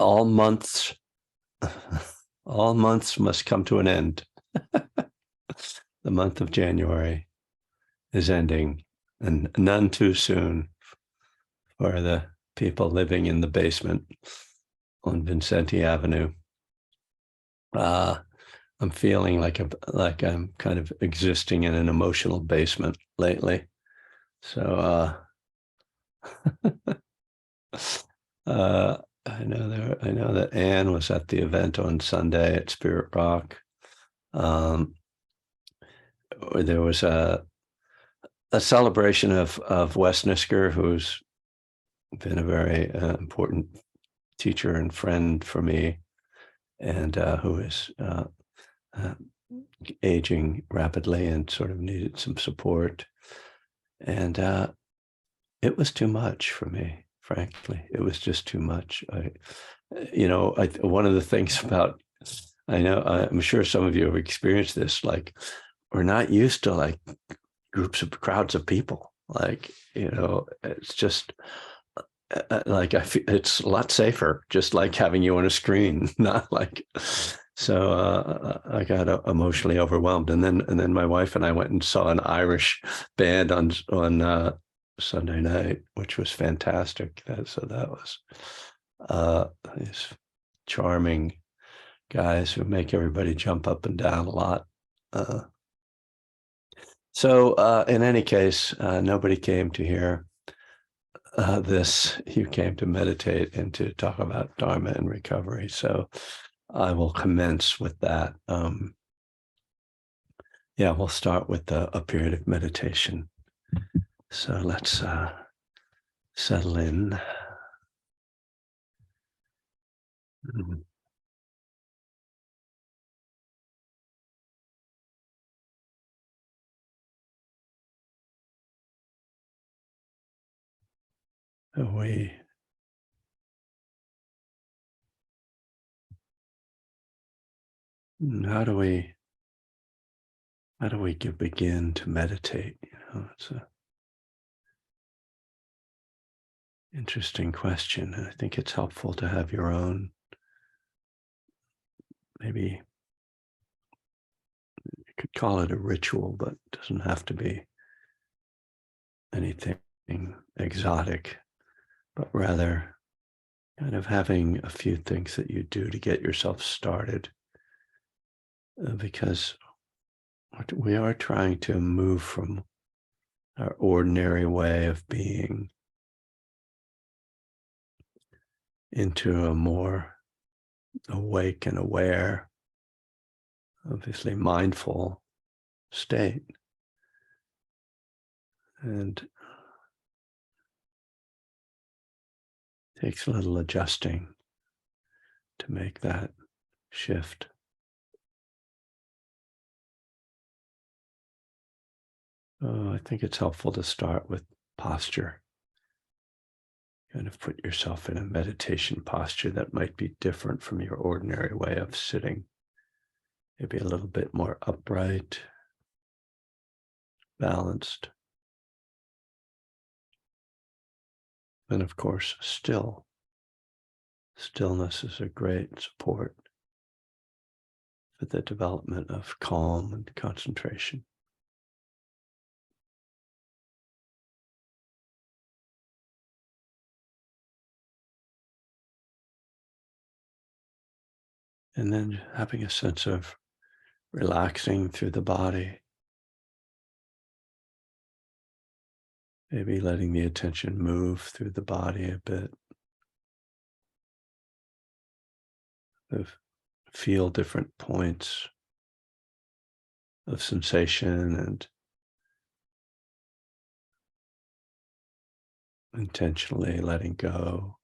all months, all months must come to an end. The month of January is ending, and none too soon for the people living in the basement on Vincenti Avenue. I'm feeling like I'm kind of existing in an emotional basement lately. So I know that Anne was at the event on Sunday at Spirit Rock. There was a celebration of Wes Nisker, who's been a very important teacher and friend for me, and who is aging rapidly and sort of needed some support. And it was too much for me, frankly. It was just too much. One of the things about, I'm sure some of you have experienced this, like, we're not used to like crowds of people. Like, it's just like I feel it's a lot safer, just like having you on a screen, not like. So I got emotionally overwhelmed, and then my wife and I went and saw an Irish band on Sunday night, which was fantastic. So that was these charming guys who make everybody jump up and down a lot. So in any case, nobody came to hear this. You came to meditate and to talk about Dharma and recovery. So I will commence with that. We'll start with a period of meditation. So let's settle in. We how do we begin to meditate? It's a interesting question, and I think it's helpful to have your own. Maybe you could call it a ritual, but it doesn't have to be anything exotic, but rather kind of having a few things that you do to get yourself started, because we are trying to move from our ordinary way of being into a more awake and aware, obviously mindful state. And it takes a little adjusting to make that shift. I think it's helpful to start with posture. Kind of put yourself in a meditation posture that might be different from your ordinary way of sitting. Maybe a little bit more upright, balanced, and of course, still. Stillness is a great support for the development of calm and concentration. And then having a sense of relaxing through the body. Maybe letting the attention move through the body a bit. Feel different points of sensation and intentionally letting go,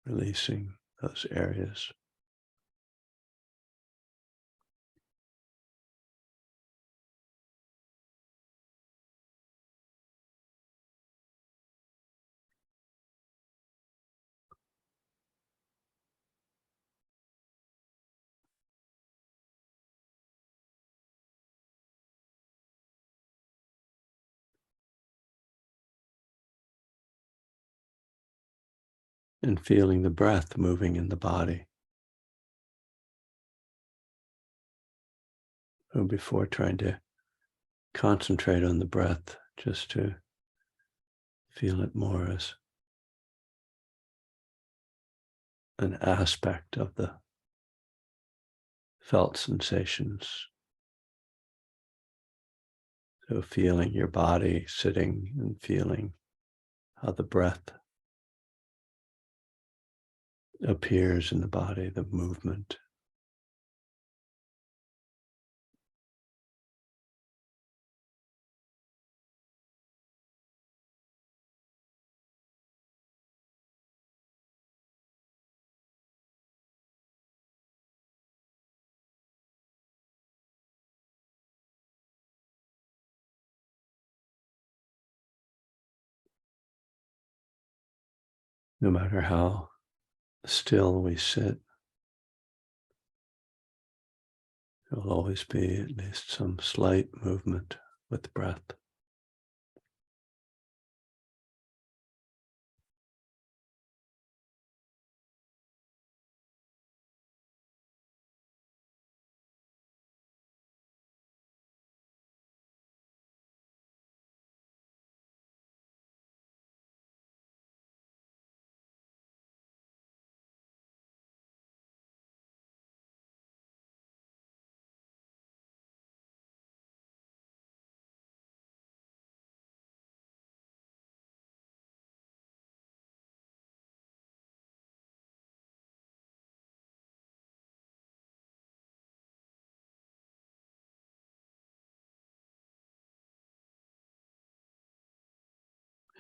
releasing those areas. and feeling the breath moving in the body. So before trying to concentrate on the breath, just to feel it more as an aspect of the felt sensations. So feeling your body sitting and feeling how the breath appears in the body, the movement. No matter how still we sit, there will always be at least some slight movement with the breath.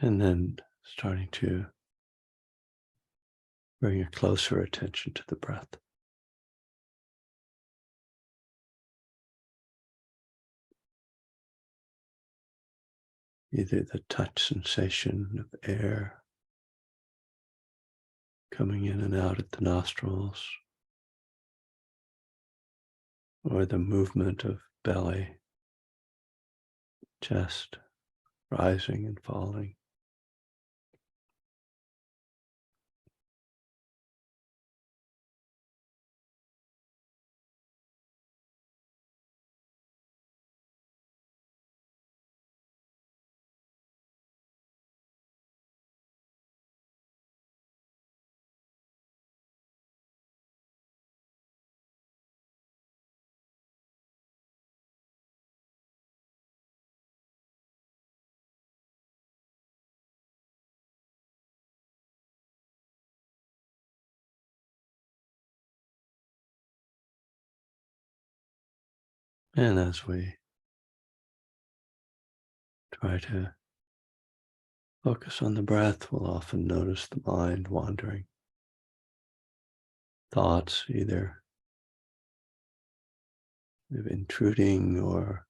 And then starting to bring a closer attention to the breath. Either the touch sensation of air coming in and out at the nostrils, or the movement of belly, chest, rising and falling. And as we try to focus on the breath, we'll often notice the mind wandering. Thoughts either intruding or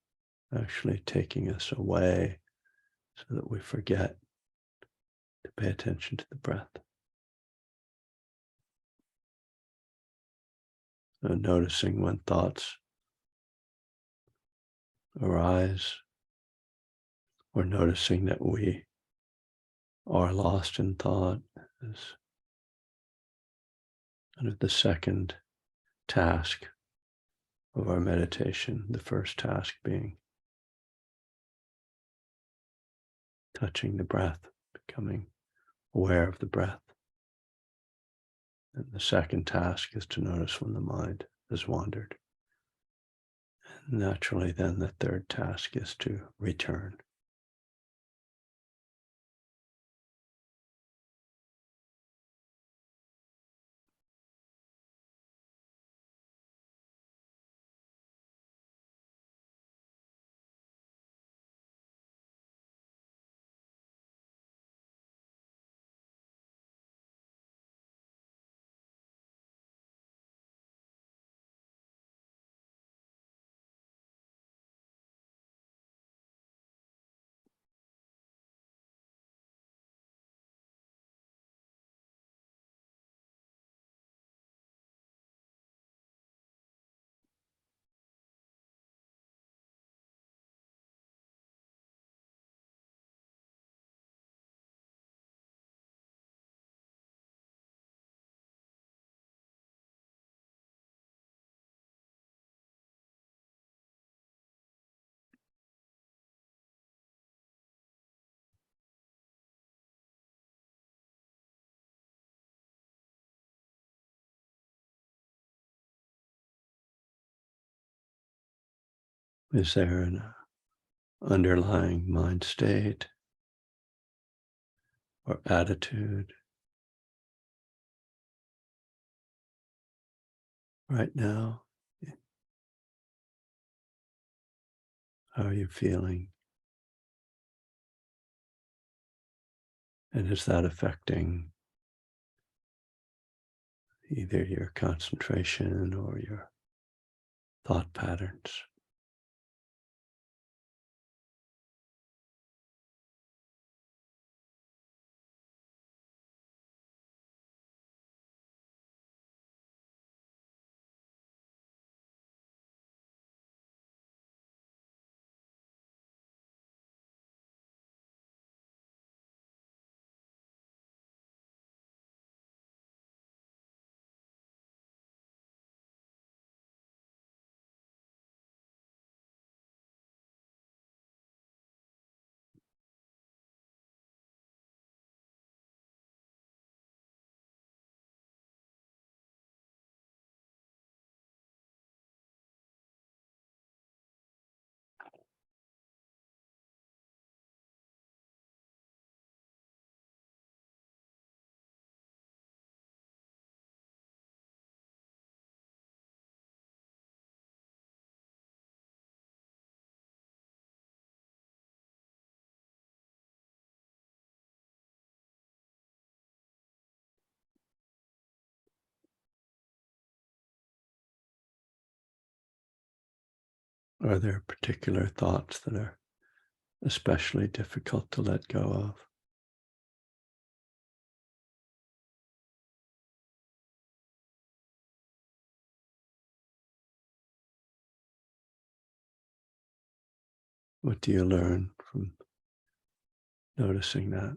actually taking us away so that we forget to pay attention to the breath. So noticing when thoughts arise, or noticing that we are lost in thought is kind of the second task of our meditation. The first task being touching the breath, becoming aware of the breath. And the second task is to notice when the mind has wandered. And naturally, then the third task is to return. Is there an underlying mind state or attitude right now? How are you feeling? And is that affecting either your concentration or your thought patterns? Are there particular thoughts that are especially difficult to let go of? What do you learn from noticing that?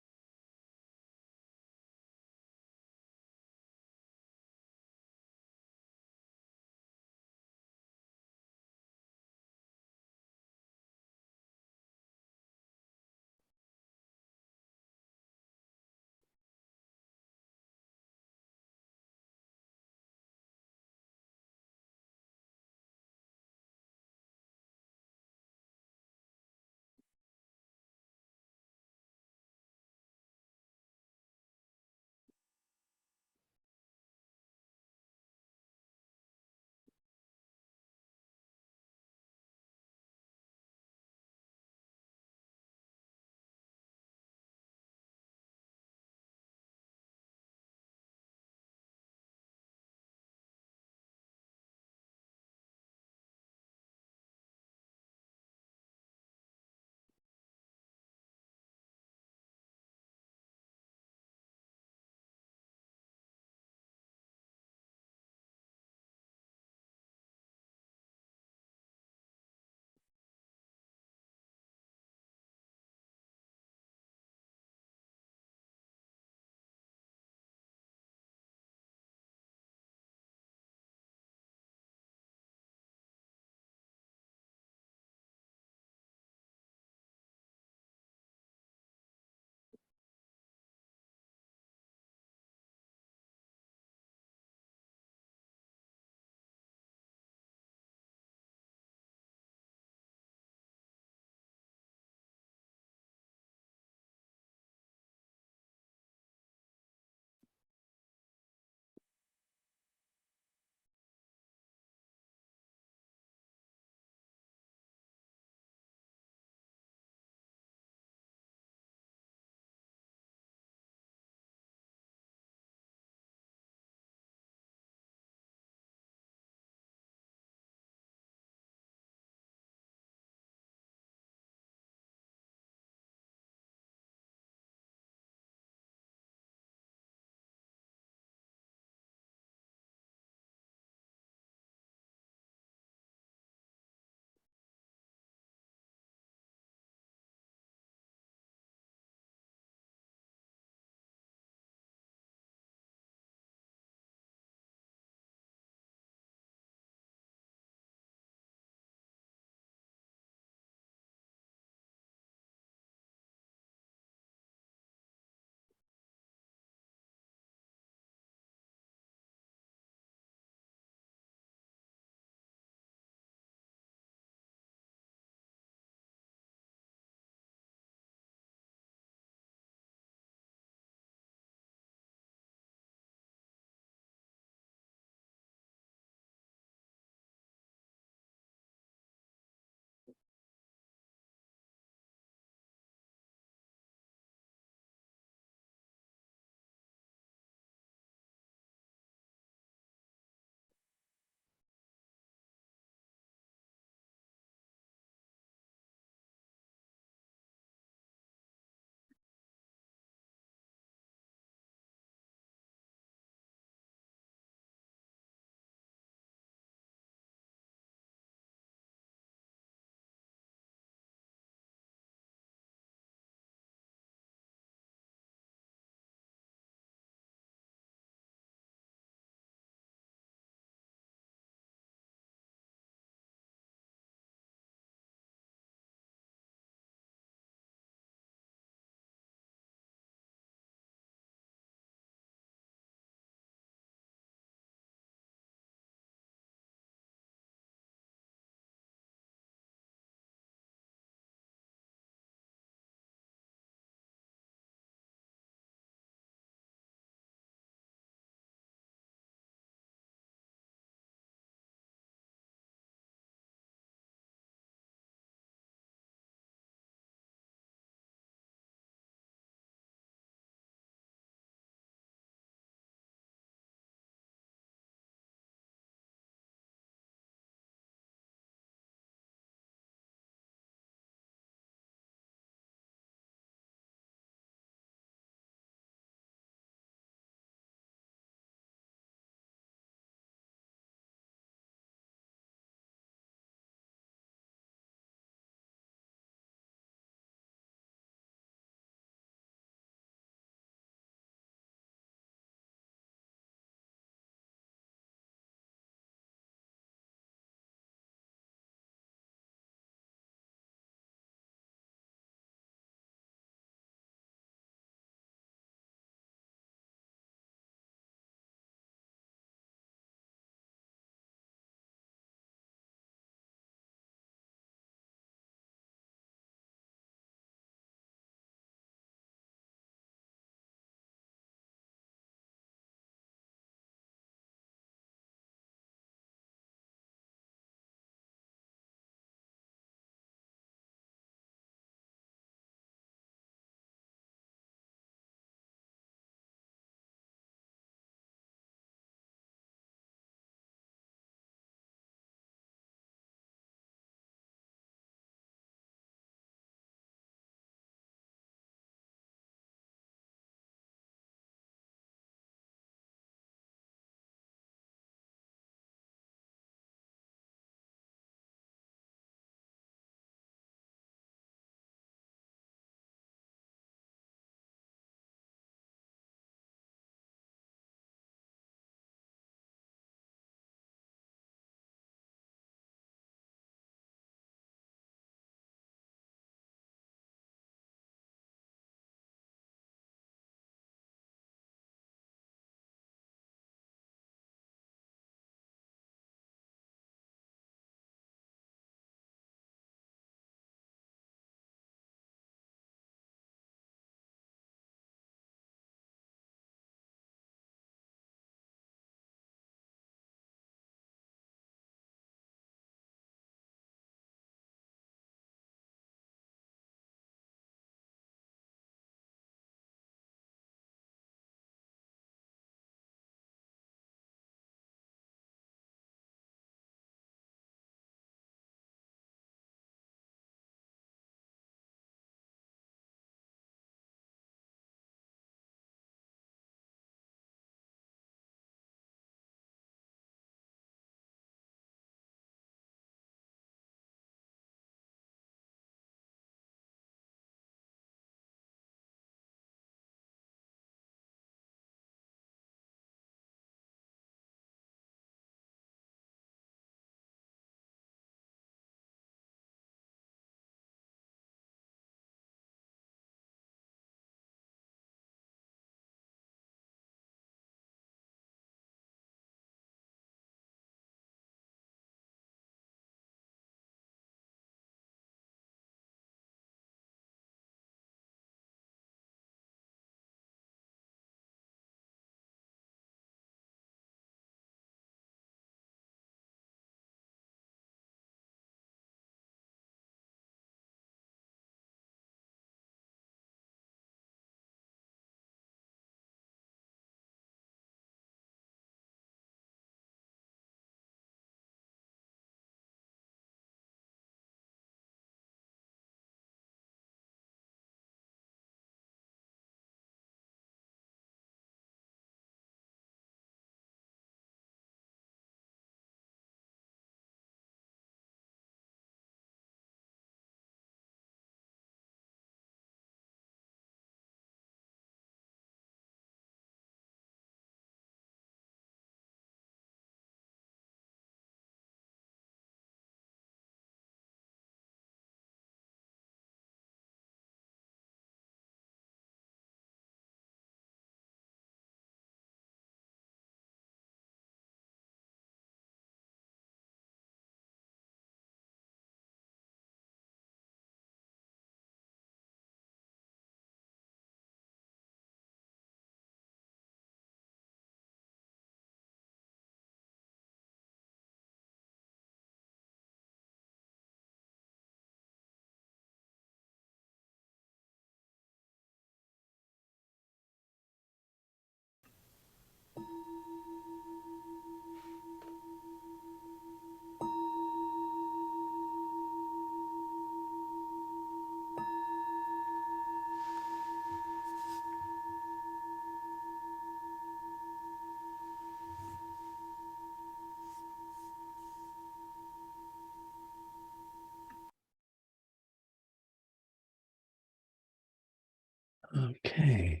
Okay.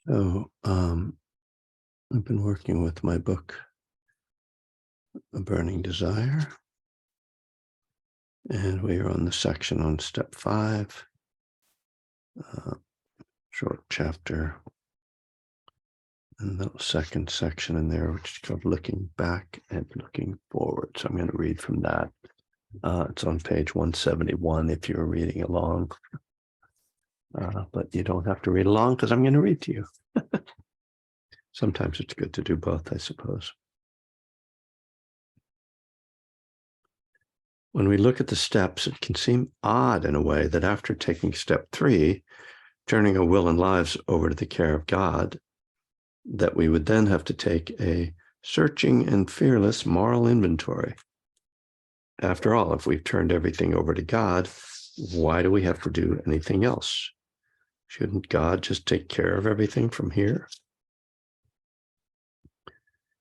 So I've been working with my book, A Burning Desire, and we are on the section on step 5, short chapter, and the second section in there, which is called Looking Back and Looking Forward. So I'm going to read from that. It's on page 171 if you're reading along. But you don't have to read along because I'm going to read to you. Sometimes it's good to do both, I suppose. When we look at the steps, it can seem odd in a way that after taking step 3, turning our will and lives over to the care of God, that we would then have to take a searching and fearless moral inventory. After all, if we've turned everything over to God, why do we have to do anything else? Shouldn't God just take care of everything from here?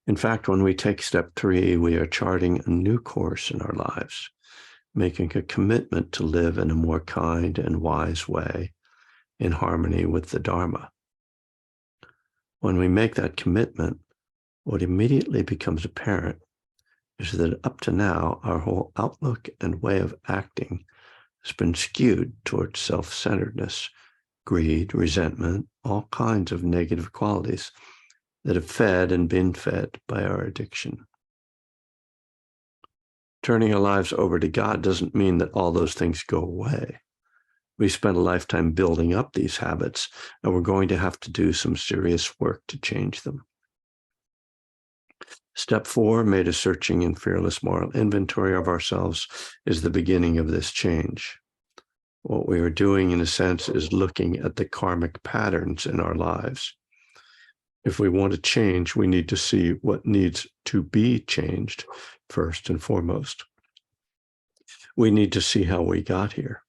In fact, when we take step 3, we are charting a new course in our lives, making a commitment to live in a more kind and wise way in harmony with the Dharma. When we make that commitment, what immediately becomes apparent is that up to now, our whole outlook and way of acting has been skewed towards self-centeredness, greed, resentment, all kinds of negative qualities that have fed and been fed by our addiction. Turning our lives over to God doesn't mean that all those things go away. We spent a lifetime building up these habits, and we're going to have to do some serious work to change them. Step 4, made a searching and fearless moral inventory of ourselves, is the beginning of this change. What we are doing, in a sense, is looking at the karmic patterns in our lives. If we want to change, we need to see what needs to be changed first and foremost. We need to see how we got here.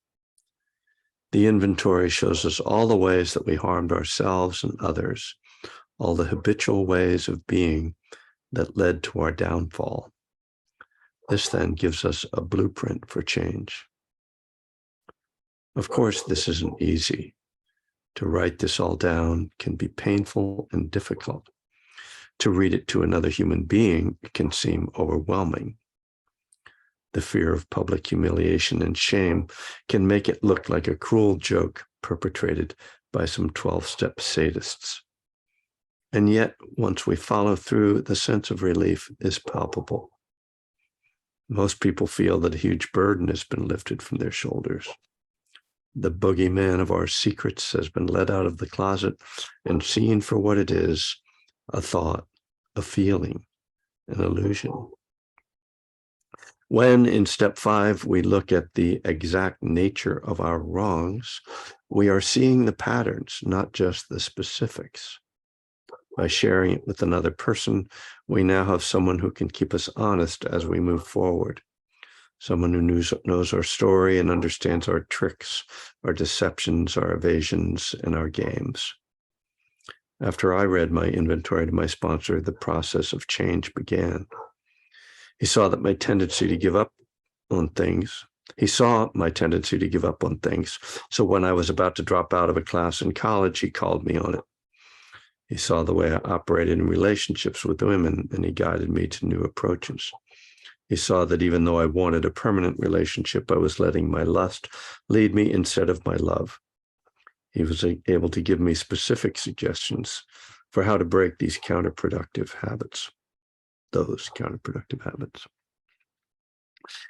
The inventory shows us all the ways that we harmed ourselves and others, all the habitual ways of being that led to our downfall. This then gives us a blueprint for change. Of course, this isn't easy. To write this all down can be painful and difficult. To read it to another human being can seem overwhelming. The fear of public humiliation and shame can make it look like a cruel joke perpetrated by some 12-step sadists. And yet, once we follow through, the sense of relief is palpable. Most people feel that a huge burden has been lifted from their shoulders. The boogeyman of our secrets has been let out of the closet and seen for what it is, a thought, a feeling, an illusion. When in step 5, we look at the exact nature of our wrongs, we are seeing the patterns, not just the specifics. By sharing it with another person, we now have someone who can keep us honest as we move forward. Someone who knows our story and understands our tricks, our deceptions, our evasions, and our games. After I read my inventory to my sponsor, the process of change began. He saw my tendency to give up on things. So when I was about to drop out of a class in college, he called me on it. He saw the way I operated in relationships with women, and he guided me to new approaches. He saw that even though I wanted a permanent relationship, I was letting my lust lead me instead of my love. He was able to give me specific suggestions for how to break these counterproductive habits.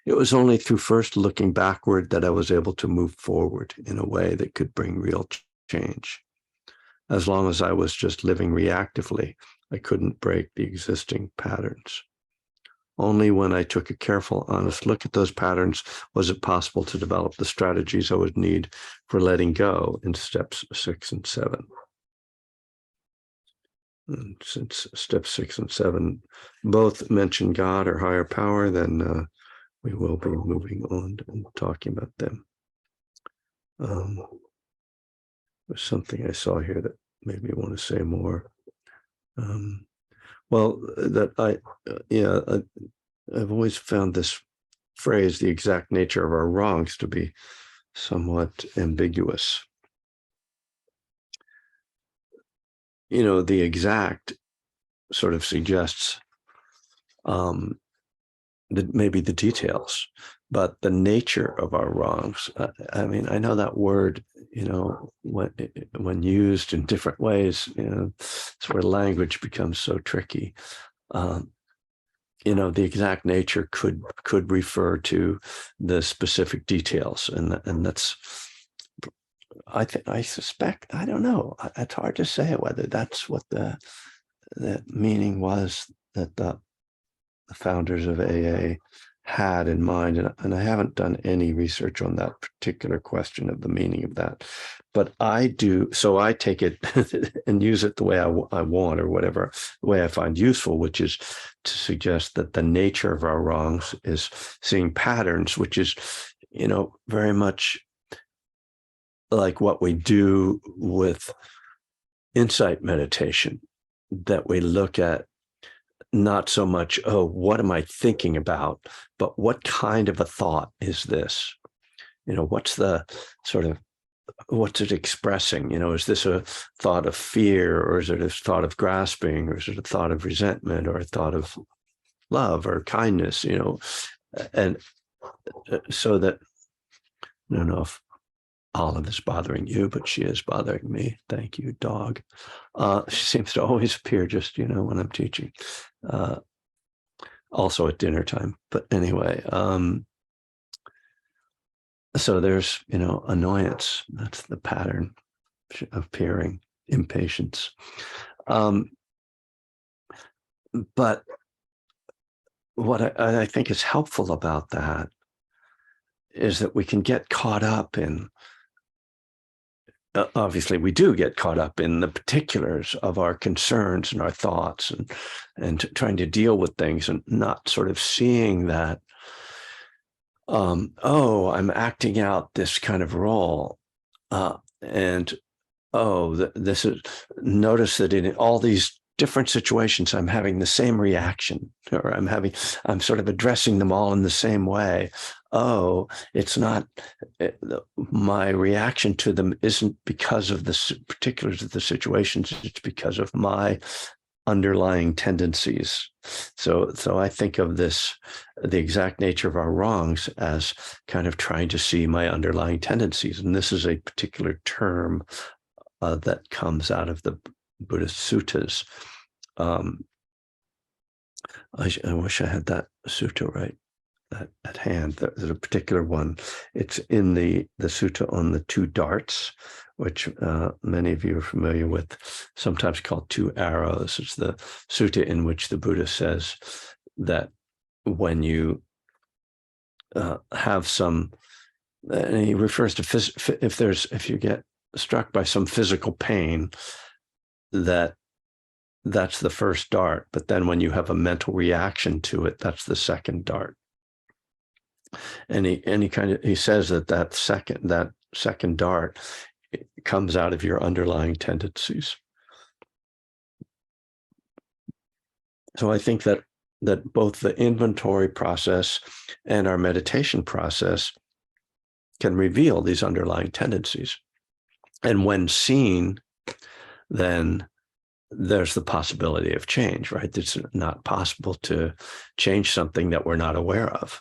It was only through first looking backward that I was able to move forward in a way that could bring real change. As long as I was just living reactively, I couldn't break the existing patterns. Only when I took a careful, honest look at those patterns was it possible to develop the strategies I would need for letting go in steps 6 and 7. And since steps 6 and 7 both mention God or higher power, then we will be moving on and talking about them. There's something I saw here that made me want to say more. Well, that I've always found this phrase, the exact nature of our wrongs, to be somewhat ambiguous. The exact sort of suggests maybe the details, but the nature of our wrongs. I mean, I know that word, when used in different ways, it's where language becomes so tricky. The exact nature could refer to the specific details, and that's. I suspect, I don't know. It's hard to say whether that's what the meaning was that the founders of AA had in mind. And I haven't done any research on that particular question of the meaning of that. But I do. So I take it and use it the way I want, or whatever, the way I find useful, which is to suggest that the nature of our wrongs is seeing patterns, which is, very much like what we do with insight meditation, that we look at not so much, oh, what am I thinking about, but what kind of a thought is this? What's the sort of, what's it expressing? Is this a thought of fear, or is it a thought of grasping, or is it a thought of resentment, or a thought of love or kindness? And so that, I don't know if Olive is bothering you, but she is bothering me. Thank you, dog. She seems to always appear just, when I'm teaching. Also at dinner time. But anyway, so there's, annoyance. That's the pattern of appearing, impatience. But what I think is helpful about that is that we can get caught up in, obviously we do get caught up in the particulars of our concerns and our thoughts, and trying to deal with things, and not sort of seeing that, I'm acting out this kind of role. And this is, notice that in all these different situations, I'm having the same reaction, or I'm sort of addressing them all in the same way. Oh, it's not, my reaction to them isn't because of the particulars of the situations, it's because of my underlying tendencies. So I think of this, the exact nature of our wrongs, as kind of trying to see my underlying tendencies. And this is a particular term that comes out of the Buddhist suttas. I wish I had that sutta right at hand. There's a particular one. It's in the sutta on the two darts, which many of you are familiar with, sometimes called two arrows. It's the sutta in which the Buddha says that when you have some, and he refers to if you get struck by some physical pain, that's the first dart. But then when you have a mental reaction to it, that's the second dart. And he says that second dart comes out of your underlying tendencies. So I think that both the inventory process and our meditation process can reveal these underlying tendencies. And when seen, then there's the possibility of change, right? It's not possible to change something that we're not aware of.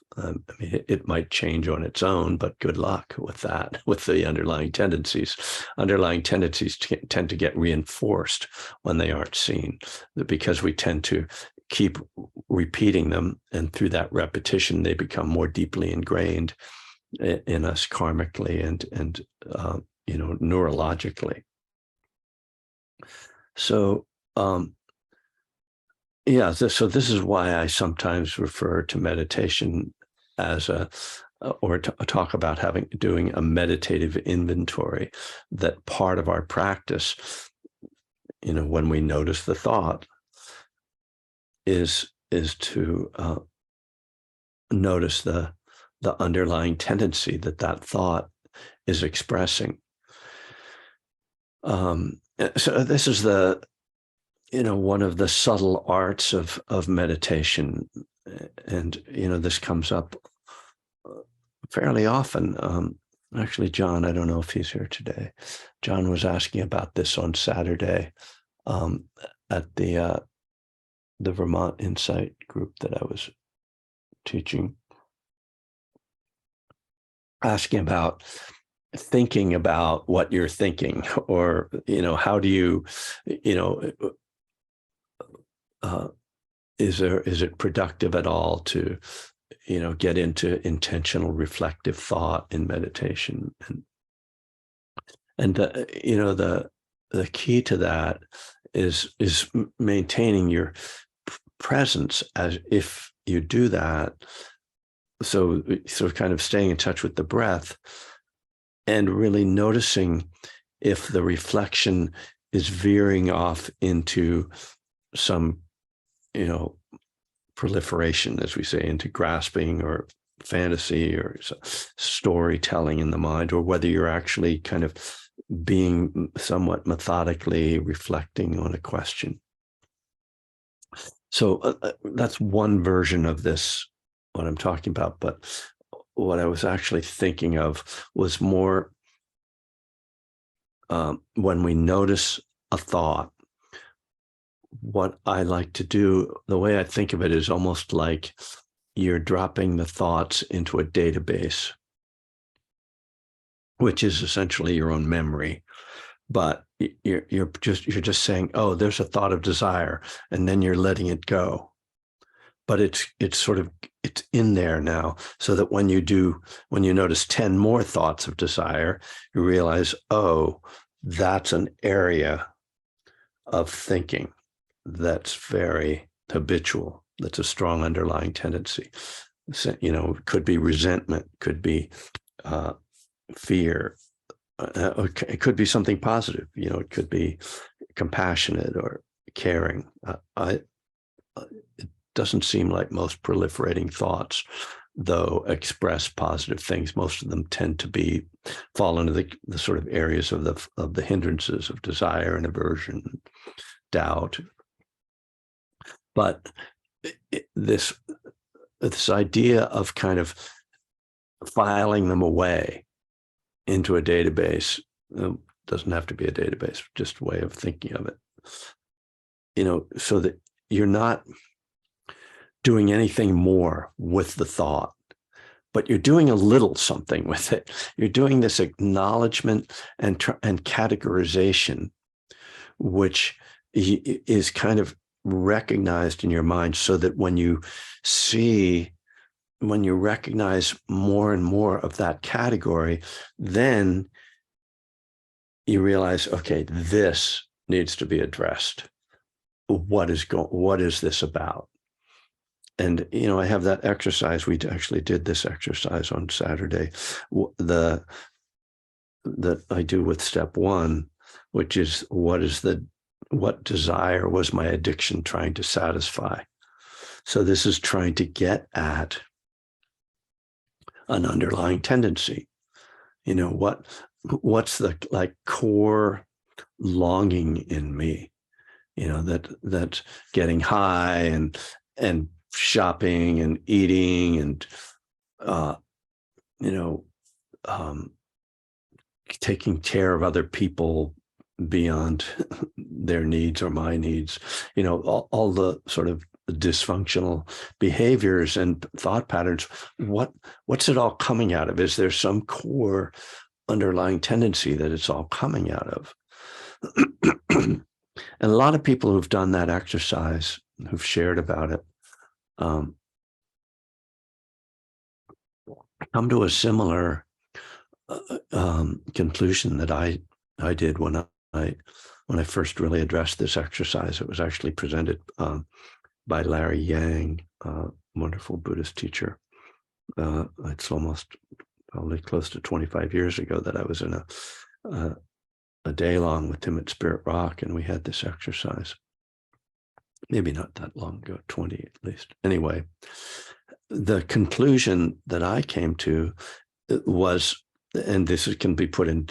It might change on its own, but good luck with that, with the underlying tendencies. Underlying tendencies tend to get reinforced when they aren't seen, because we tend to keep repeating them. And through that repetition, they become more deeply ingrained in us karmically and neurologically. So, so this is why I sometimes refer to meditation as talk about doing a meditative inventory, that part of our practice, when we notice the thought, is to notice the underlying tendency that thought is expressing. So this is one of the subtle arts of meditation, and this comes up fairly often. Actually, John, I don't know if he's here today. John was asking about this on Saturday at the Vermont Insight group that I was teaching, asking about thinking about what you're thinking, or how do you is it productive at all to get into intentional reflective thought in meditation? And the key to that is maintaining your presence. As if you do that, so kind of staying in touch with the breath and really noticing if the reflection is veering off into some proliferation, as we say, into grasping or fantasy or storytelling in the mind, or whether you're actually kind of being somewhat methodically reflecting on a question. So that's one version of this, what I'm talking about. But what I was actually thinking of was more when we notice a thought, what I like to do, the way I think of it, is almost like you're dropping the thoughts into a database, which is essentially your own memory. But you're just saying, oh, there's a thought of desire, and then you're letting it go. But it's in there now, so that when you notice 10 more thoughts of desire, you realize, oh, that's an area of thinking that's very habitual. That's a strong underlying tendency. It could be resentment, could be fear. It could be something positive. It could be compassionate or caring. It doesn't seem like most proliferating thoughts, though, express positive things. Most of them tend to fall into the sort of areas of the hindrances of desire and aversion, doubt. But this idea of kind of filing them away into a database, doesn't have to be a database, just a way of thinking of it, so that you're not doing anything more with the thought, but you're doing a little something with it. You're doing this acknowledgement and categorization, which is kind of recognized in your mind, so that when you recognize more and more of that category, then you realize, okay, this needs to be addressed. What is this about? And, I have that exercise. We actually did this exercise on Saturday that I do with step 1, which is what desire was my addiction trying to satisfy? So this is trying to get at an underlying tendency. What's the core longing in me? That getting high and shopping and eating and taking care of other people beyond their needs or my needs, all the sort of dysfunctional behaviors and thought patterns. What's it all coming out of? Is there some core underlying tendency that it's all coming out of? And a lot of people who've done that exercise, who've shared about it, come to a similar conclusion that I did when I first really addressed this exercise. It was actually presented by Larry Yang, a wonderful Buddhist teacher. It's almost probably close to 25 years ago that I was in a day long with him at Spirit Rock, and we had this exercise. Maybe not that long ago, 20 at least. Anyway, the conclusion that I came to was and this can be put in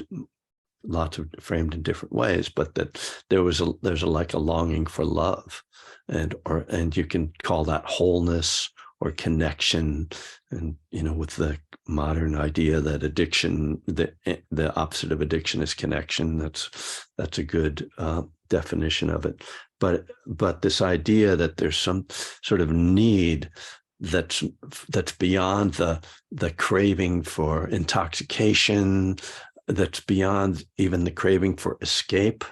lots of framed in different ways, but that there's a like a longing for love, and you can call that wholeness or connection. And with the modern idea that addiction, the opposite of addiction is connection. That's a good definition of it. But this idea that there's some sort of need that's beyond the craving for intoxication, that's beyond even the craving for escape,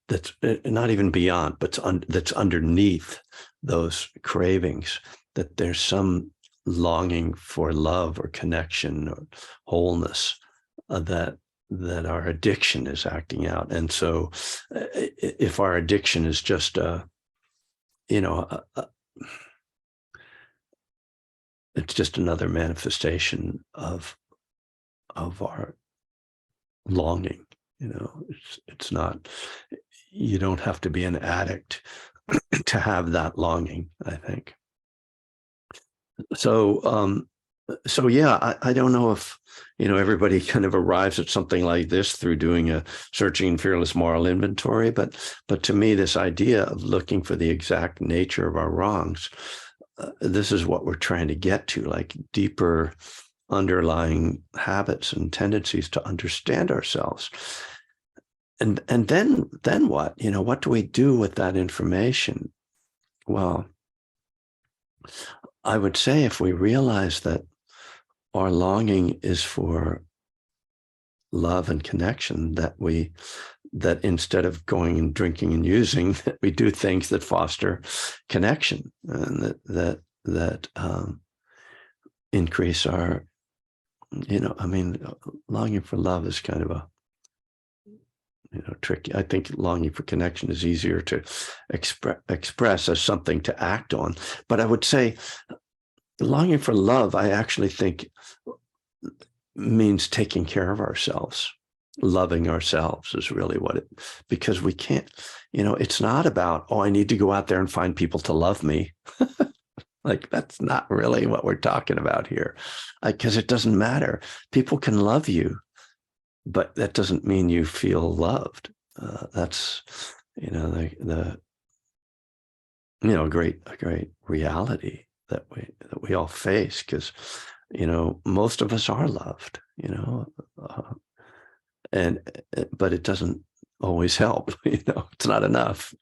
that's not even beyond, but that's underneath those cravings, that there's some longing for love or connection or wholeness that our addiction is acting out. And so if our addiction is just it's just another manifestation of our longing. It's not, you don't have to be an addict to have that longing, I think. So yeah, I don't know if everybody kind of arrives at something like this through doing a searching and fearless moral inventory, but to me, this idea of looking for the exact nature of our wrongs, this is what we're trying to get to, like deeper underlying habits and tendencies to understand ourselves. And then what? What do we do with that information? Well, I would say if we realize that our longing is for love and connection, that instead of going and drinking and using, that we do things that foster connection, and that increase our, longing for love is kind of a, tricky. I think longing for connection is easier to express as something to act on. But I would say longing for love, I actually think, means taking care of ourselves. Loving ourselves is really what it, because we can't, it's not about, I need to go out there and find people to love me. Like, that's not really what we're talking about here, because it doesn't matter. People can love you, but that doesn't mean you feel loved. That's, a great reality that we all face, because, most of us are loved, but it doesn't always help. It's not enough,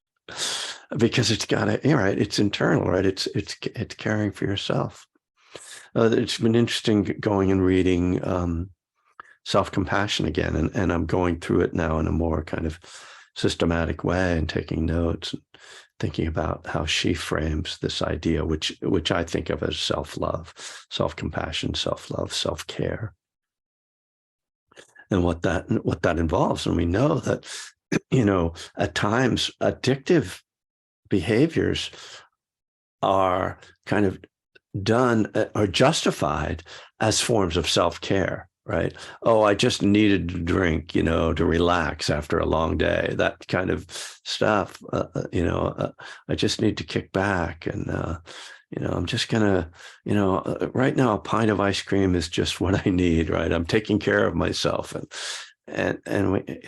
because it's it's internal, right? It's caring for yourself. It's been interesting going and reading Self-Compassion again, and I'm going through it now in a more kind of systematic way and taking notes and thinking about how she frames this idea, which I think of as self-love, self-compassion, self-love, self-care, and what that involves. And we know that, at times addictive behaviors are kind of done or justified as forms of self-care, right? Oh, I just needed to drink, to relax after a long day, that kind of stuff. I just need to kick back, and I'm just gonna, right now a pint of ice cream is just what I need, right? I'm taking care of myself,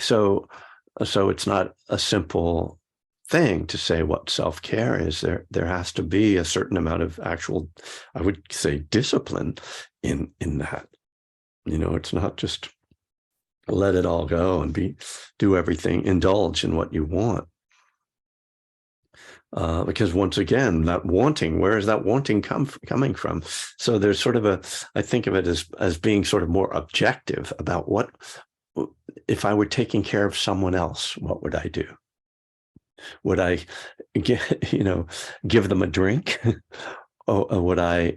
so it's not a simple thing to say what self-care is. There has to be a certain amount of actual, I would say, discipline in that. It's not just let it all go and do everything, indulge in what you want. Because once again, that wanting, where is that wanting coming from? So there's sort of I think of it as being sort of more objective about what, if I were taking care of someone else, what would I do? Would I give them a drink? Or would I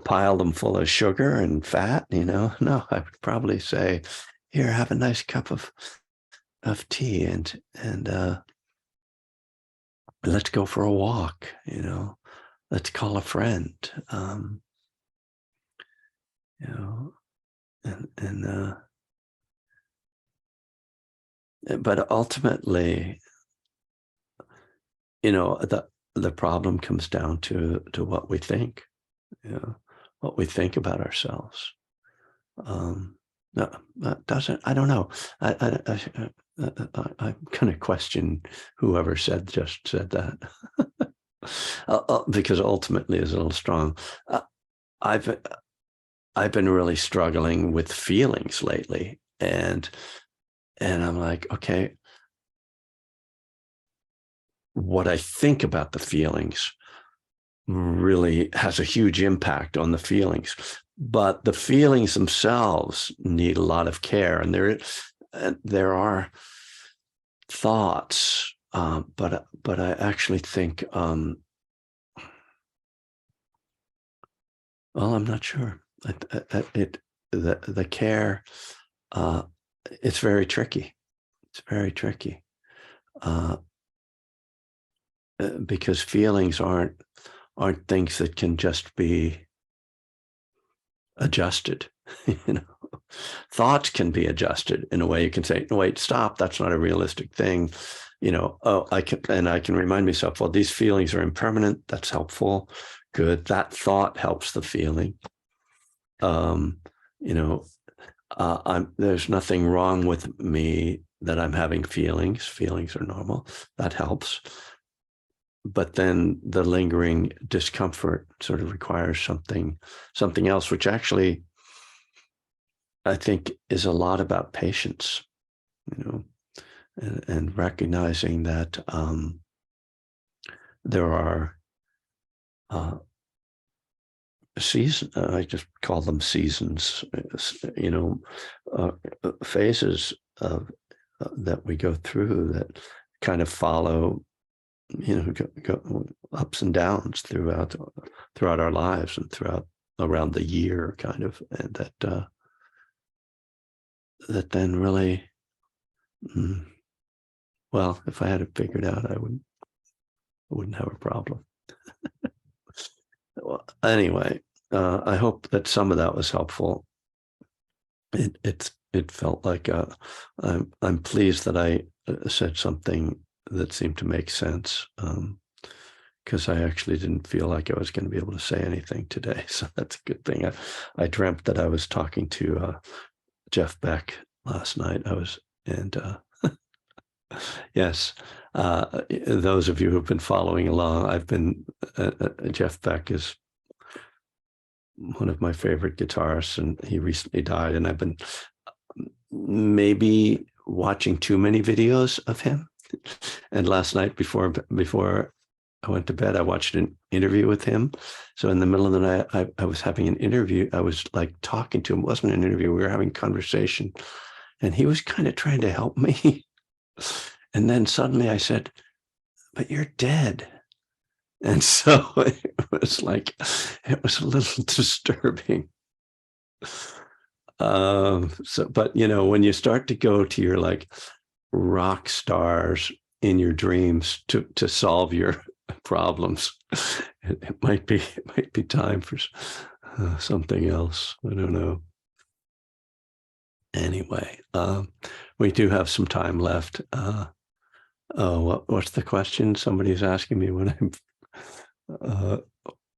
pile them full of sugar and fat? No, I would probably say, here, have a nice cup of tea, and let's go for a walk. Let's call a friend. But ultimately, the problem comes down to what we think, what we think about ourselves. No, that doesn't. I don't know. I'm going to question whoever just said that, because ultimately is a little strong. I've been really struggling with feelings lately, and I'm like, okay, what I think about the feelings really has a huge impact on the feelings, but the feelings themselves need a lot of care. And there are thoughts, but I actually think, well, I'm not sure. The care, it's very tricky. It's very tricky, because feelings aren't things that can just be adjusted. You know, thoughts can be adjusted in a way. You can say, no, wait, stop, that's not a realistic thing. You know, I can remind myself, well, these feelings are impermanent. That's helpful. Good. That thought helps the feeling. You know, there's nothing wrong with me that I'm having feelings. Feelings are normal. That helps. But then the lingering discomfort sort of requires something else, which actually I think is a lot about patience, you know, and recognizing that there are seasons. I just call them seasons, you know, phases of that we go through that kind of follow, you know, go ups and downs throughout our lives and around the year, kind of, and that then really, well, if I had it figured out, I wouldn't have a problem. Well, anyway, I hope that some of that was helpful. It felt like I'm pleased that I said something that seemed to make sense, because I actually didn't feel like I was going to be able to say anything today. So that's a good thing. I dreamt that I was talking to Jeff Beck last night. Yes, those of you who've been following along, Jeff Beck is one of my favorite guitarists, and he recently died, and I've been maybe watching too many videos of him. And last night before I went to bed, I watched an interview with him. So in the middle of the night, I was having an interview. I was like talking to him. It wasn't an interview. We were having conversation, and he was kind of trying to help me. And then suddenly I said, "But you're dead." And so it was a little disturbing. But you know, when you start to go to your like rock stars in your dreams to solve your problems, it might be time for something else. I don't know. Anyway, we do have some time left. What's the question? Somebody's asking me when I'm.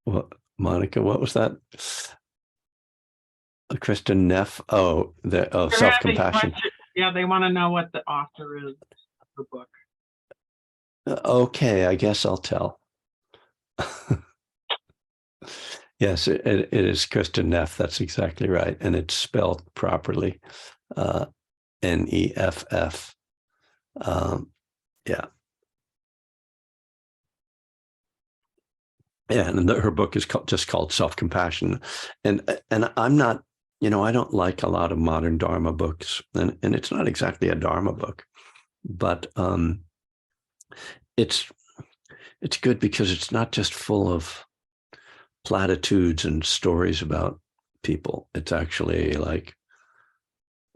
What, Monica? What was that? Kristen Neff. Oh, self-compassion. Yeah, they want to know what the author is of the book. Okay, I guess I'll tell. Yes, it is Kristen Neff. That's exactly right, and it's spelled properly, Neff. Yeah. Yeah, and her book is just called Self-Compassion, and I'm not, you know, I don't like a lot of modern Dharma books, and it's not exactly a Dharma book, but it's good because it's not just full of platitudes and stories about people. It's actually like,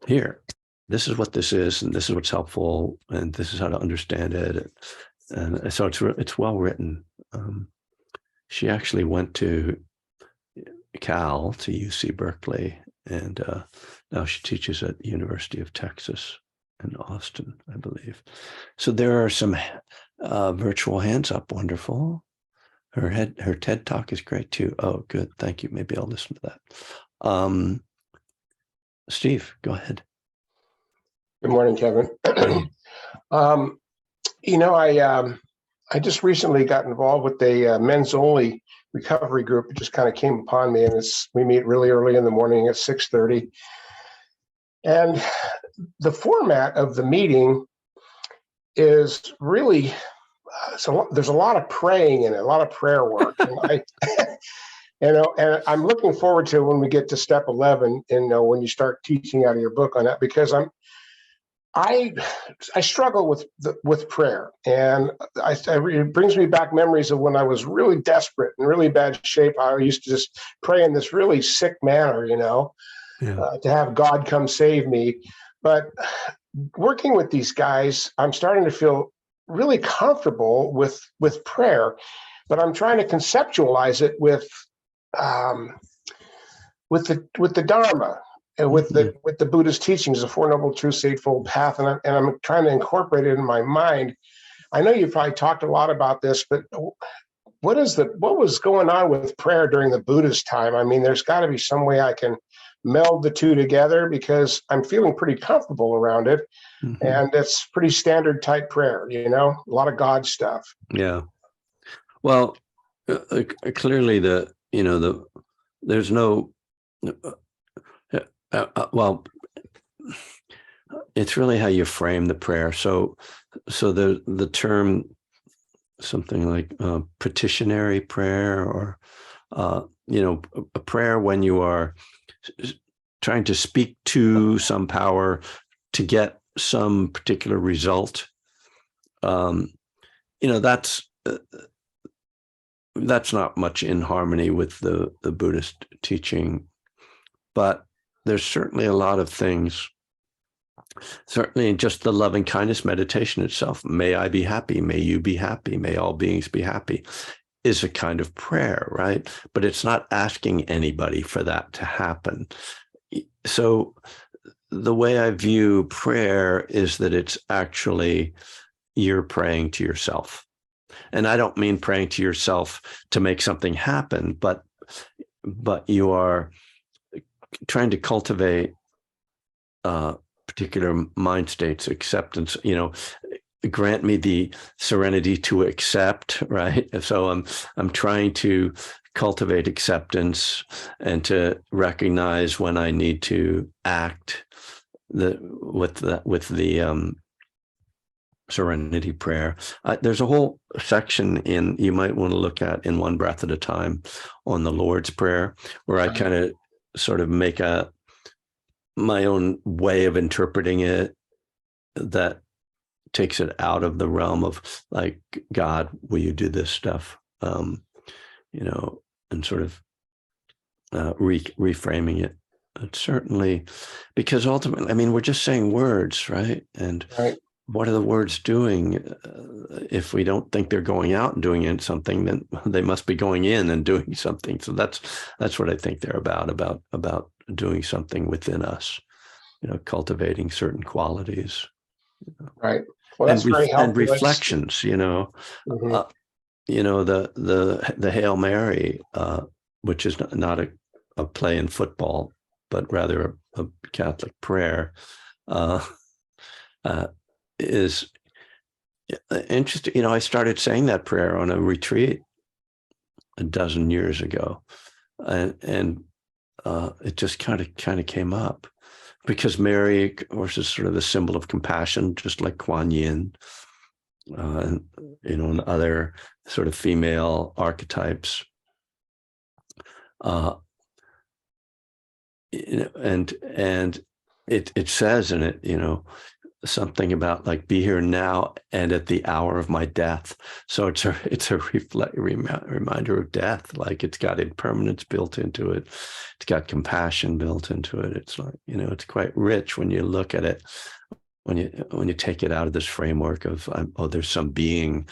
here, this is what this is, and this is what's helpful, and this is how to understand it, and so it's well written. She actually went to Cal, to UC Berkeley, and now she teaches at the University of Texas in Austin, I believe. So there are some virtual hands up. Wonderful. Her TED Talk is great too. Oh, good. Thank you. Maybe I'll listen to that. Steve, go ahead. Good morning, Kevin. um, I just recently got involved with a men's only recovery group. It just kind of came upon me, and we meet really early in the morning at 6:30. And the format of the meeting is really there's a lot of praying in it, a lot of prayer work. And and I'm looking forward to when we get to step 11, and when you start teaching out of your book on that, because I struggle with prayer, and it brings me back memories of when I was really desperate and really bad shape. I used to just pray in this really sick manner, to have God come save me. But working with these guys, I'm starting to feel really comfortable with prayer, but I'm trying to conceptualize it with the Dharma. And with the Buddha's teachings, the Four Noble Truths, Eightfold Path, and I'm trying to incorporate it in my mind. I know you've probably talked a lot about this, but what was going on with prayer during the Buddha's time? I mean, there's got to be some way I can meld the two together, because I'm feeling pretty comfortable around it, and it's pretty standard type prayer. A lot of God stuff. Yeah. Well, clearly there's no. Well, it's really how you frame the prayer. So the term something like petitionary prayer, or a prayer when you are trying to speak to some power to get some particular result. That's not much in harmony with the Buddhist teaching. But there's certainly a lot of things, certainly just the loving kindness meditation itself. May I be happy. May you be happy. May all beings be happy is a kind of prayer, right? But it's not asking anybody for that to happen. So the way I view prayer is that it's actually you're praying to yourself. And I don't mean praying to yourself to make something happen, but you are trying to cultivate particular mind states, acceptance, grant me the serenity to accept, right? So I'm trying to cultivate acceptance and to recognize when I need to act with the serenity prayer. There's a whole section you might want to look at in One Breath at a Time on the Lord's Prayer, where I kind of sort of make my own way of interpreting it that takes it out of the realm of like, God, will you do this stuff? And sort of reframing it. But certainly, because ultimately, I mean, we're just saying words, right? And what are the words doing? If we don't think they're going out and doing something, then they must be going in and doing something. So that's what I think they're about doing something within us, cultivating certain qualities. Right. Well, that's very helpful. And reflections, the Hail Mary, which is not a play in football, but rather a Catholic prayer, is interesting. I started saying that prayer on a retreat a dozen years ago, and it just kind of came up, because Mary, of course, is sort of a symbol of compassion, just like Kuan Yin, and other sort of female archetypes. And it says in it, something about like, be here now and at the hour of my death. So it's a reminder of death. Like, it's got impermanence built into it. It's got compassion built into it. It's like, it's quite rich when you look at it, when you take it out of this framework of, there's some being,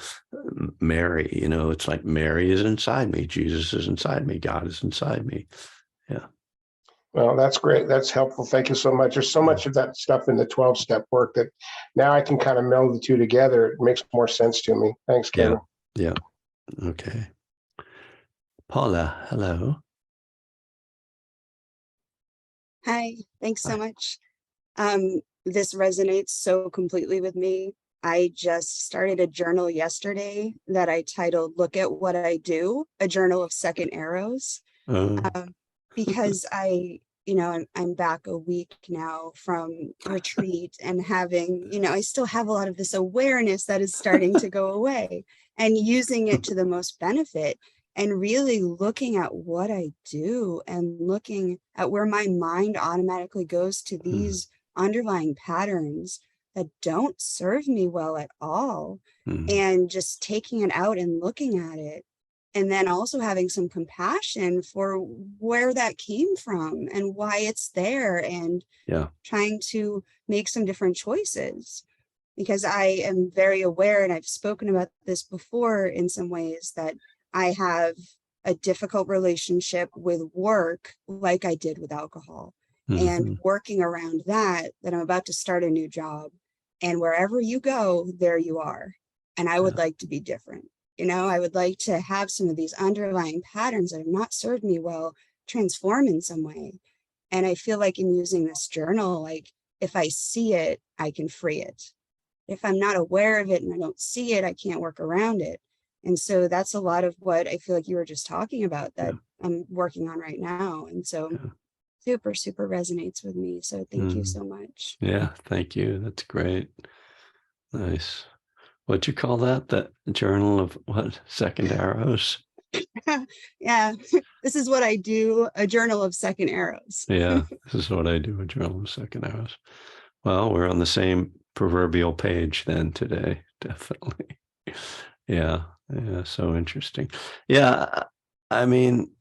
Mary, it's like Mary is inside me. Jesus is inside me. God is inside me. Yeah. Well, that's great. That's helpful. Thank you so much. There's so much of that stuff in the 12-step work that now I can kind of meld the two together. It makes more sense to me. Thanks, Kevin. Yeah. Okay. Paula, hello. Hi, thanks so Hi. much. This resonates so completely with me. I just started a journal yesterday that I titled Look at What I Do, a journal of second arrows. Oh, Because I'm back a week now from retreat and having, I still have a lot of this awareness that is starting to go away and using it to the most benefit and really looking at what I do and looking at where my mind automatically goes to these underlying patterns that don't serve me well at all. And just taking it out and looking at it and then also having some compassion for where that came from and why it's there and yeah. trying to make some different choices because I am very aware and I've spoken about this before in some ways that I have a difficult relationship with work like I did with alcohol and Mhm. working around that I'm about to start a new job and wherever you go there you are and I would Yeah. like to be different. I would like to have some of these underlying patterns that have not served me well transform in some way. And I feel like in using this journal, like if I see it, I can free it. If I'm not aware of it and I don't see it, I can't work around it. And so that's a lot of what I feel like you were just talking about Yeah. that I'm working on right now. And so Yeah. super, super resonates with me. So thank you Mm. so much. Yeah. Thank you. That's great. Nice. What'd you call that? The journal of what? Second arrows? Yeah, this is what I do, a journal of second arrows. Yeah. This is what I do, a journal of second arrows. Well, we're on the same proverbial page then today. Definitely. Yeah. Yeah. So interesting. Yeah. I mean,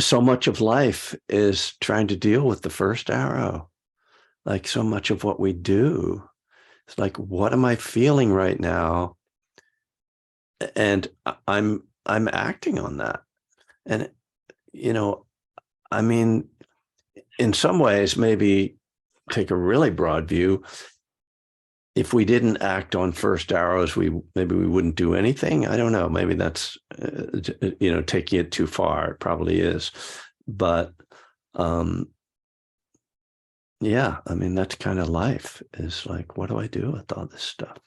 so much of life is trying to deal with the first arrow. Like so much of what we do, it's like, what am I feeling right now? And I'm acting on that. And I mean, in some ways, maybe take a really broad view. If we didn't act on first arrows, maybe we wouldn't do anything. I don't know. Maybe that's taking it too far. It probably is, but yeah, I mean that's kind of life. Is like, what do I do with all this stuff?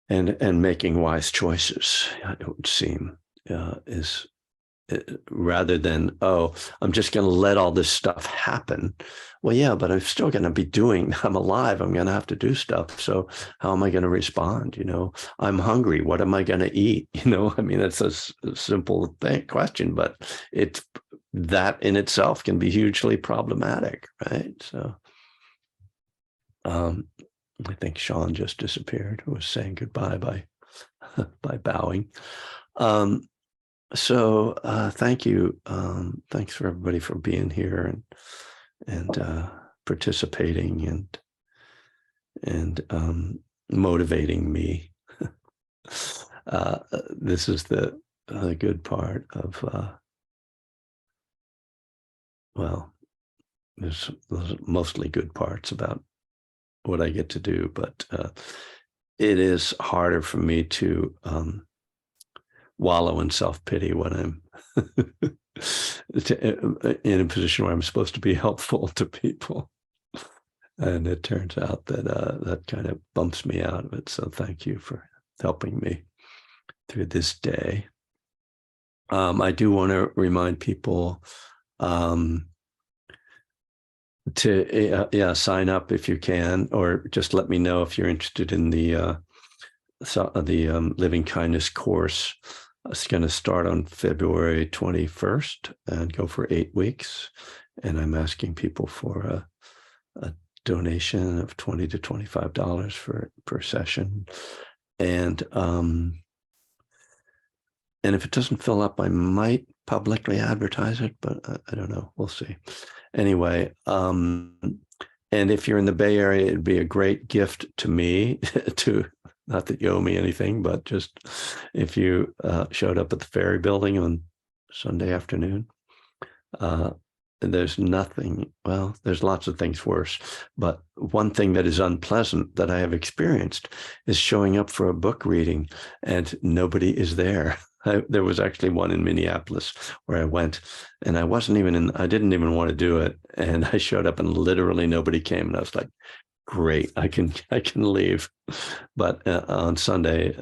And making wise choices, it would seem, is rather than, oh, I'm just going to let all this stuff happen. Well, yeah, but I'm still going to be doing, I'm alive. I'm going to have to do stuff. So how am I going to respond? I'm hungry. What am I going to eat? I mean, it's a simple question, but that in itself can be hugely problematic, right? So I think Sean just disappeared, who was saying goodbye by bowing. So thank you. Thanks for everybody for being here and participating and motivating me. This is the good part of well, there's mostly good parts about what I get to do, but it is harder for me to wallow in self-pity when I'm in a position where I'm supposed to be helpful to people. And it turns out that that kind of bumps me out of it. So thank you for helping me through this day. I do want to remind people to sign up if you can, or just let me know if you're interested in the Living Kindness course. It's going to start on February 21st and go for 8 weeks. And I'm asking people for a donation of $20 to $25 per session. And if it doesn't fill up, I might publicly advertise it, but I don't know. We'll see. Anyway, and if you're in the Bay Area, it'd be a great gift to me to, not that you owe me anything, but just if you showed up at the Ferry Building on Sunday afternoon. There's nothing, well, there's lots of things worse, but one thing that is unpleasant that I have experienced is showing up for a book reading and nobody is there. There was actually one in Minneapolis where I went, and I didn't even want to do it. And I showed up and literally nobody came. And I was like, great, I can leave. But on Sunday,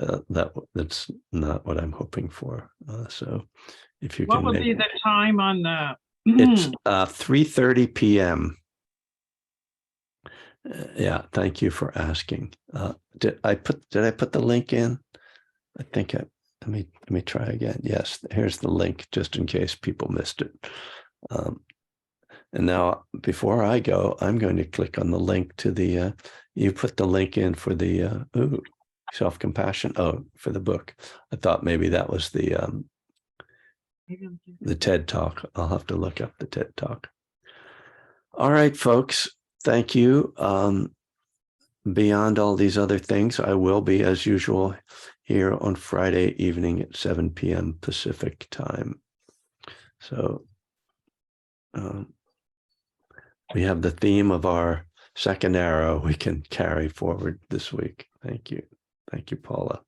that's not what I'm hoping for. So if you What can would make be the time on the? it's 3:30 p.m. Yeah, thank you for asking. Did I put the link in? I think let me try again. Yes, here's the link just in case people missed it. And now before I go, I'm going to click on the link to the you put the link in for the self-compassion. Oh, for the book. I thought maybe that was the TED Talk. I'll have to look up the TED Talk. All right, folks. Thank you. Beyond all these other things, I will be, as usual, here on Friday evening at 7 p.m. Pacific time. So we have the theme of our second arrow we can carry forward this week. Thank you. Thank you, Paula.